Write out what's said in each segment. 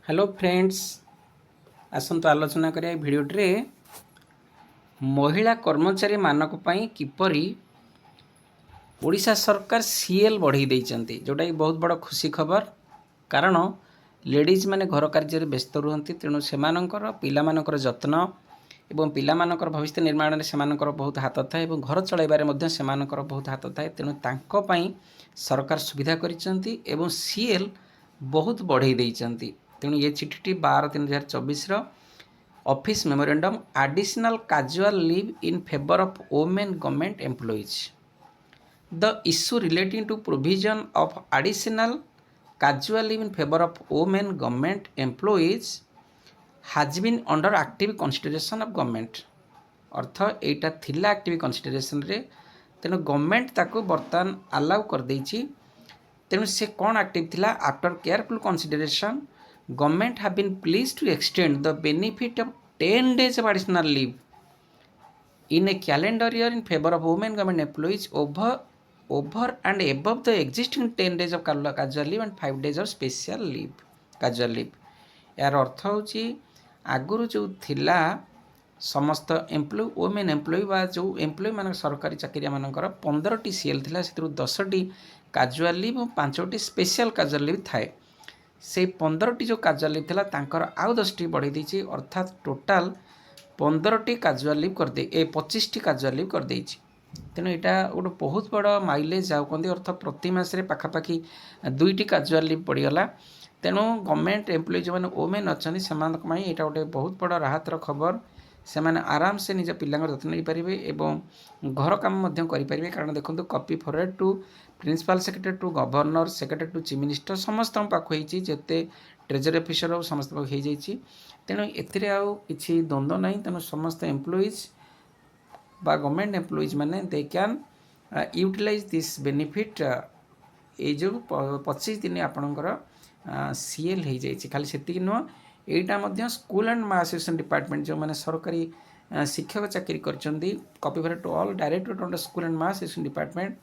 Hello friends, आसंतु आलोचना करिया भिडियोटे महिला कर्मचारी मानक पई किपरि ओडिशा सरकार सीएल बढ़ई देइचंती, जोटा कि बहुत बड़ खुशी खबर। कारण लेडीज माने घर कार्य व्यस्त रुहंती, तेणु सेमानकर पिलामानकर जत्न एवं पिलामानकर भविष्य निर्माण में सेमानकर बहुत हाथ थाए एवं घर चलाइबारे मध्ये सेमानकर बहुत हाथ थाए। तेणु तांको पई सरकार सुविधा करिसंती एवं सीएल बहुत बढ़ई देइचंती। तेणु ये चिठीटी 12/3/2024 office memorandum additional casual leave in favour of women government employees. The issue relating to provision of additional casual leave in favor of women government employees has been under active consideration of government। अर्थ एटा थिला active consideration रे, तेणु government ताको बर्तमान allow कर देछि। तेणु से कौन एक्टिव थिला? After careful consideration government have been pleased to extend the benefit of 10 days of additional leave in a calendar year in favor of women government employees over and above the existing 10 days of casual leave and 5 days of special leave casual leave। यार अर्थ होची आगुरु जो थिला समस्त employ women employ बा जो employ मान सरकारी चाकरिया मानकर 15टी सीएल थिला, से 10टी काजुआल लीव और 5टी स्पेशल काजुआल लीव थाए। से 15टी जो काजुआल लीव थिला तांकर आउ 10टी बढ़ई देछि, अर्थात टोटाल 15टी काजुआल लीव कर दे 25टी काजुआल लीव कर देछि। तेणु यहाँ गोटे बहुत बड़ माइलेज आउ कहते अर्थ प्रति मासरे पाखापाखि 2टी काजुआल लीव पड़गला। तेणु गवर्नमेंट एम्प्लॉय जो मैंने वोमेन अच्छा से यहाँ गोटे बहुत बड़ राहतर खबर। से मैंने आराम से निज पिला जत्न नहीं पारे और घर कम करें। कारण देखो copy forward to principal secretary to governor secretary to chief minister समस्त पाख होते ट्रेजरी ऑफिसर हो समस्त पाख हो जाइए। तेणु एथिरे आउ किछि द्वंद्व नहीं। तेणु समस्त एम्प्लॉइज बा गवर्नमेंट एम्प्लॉइज माने they can utilise this benefit. ये जो 25 दिन आपणकर सीएल हो जाइए। खाली सेतिक नुह, यहाँ स्कूल एंड एसोसिएशन डिपार्टमेंट जो मैंने सरकारी शिक्षक चाकरी करछंती copy for to all directorate under school and association department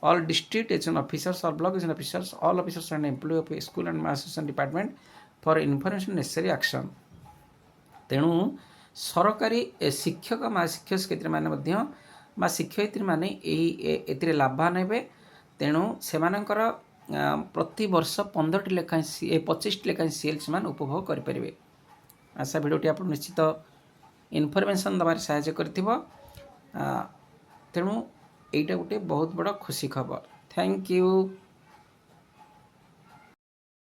all district education officers all block education officers all officers and employ of school and association department for information necessary action. तेणु सरकारी शिक्षक शिक्षक क्षेत्र में शिक्षयित्री मैंने ए लाभान हे। तेणु से प्रति वर्ष 15टी लेखाएं 25टी लेखाएं सीएल से उपभोग करें। आशा भिडियोटी आप निश्चित इनफर्मेशन दबार साहाय्य कर। तेणु यहाँ गोटे बहुत बड़ा खुशी खबर। Thank you.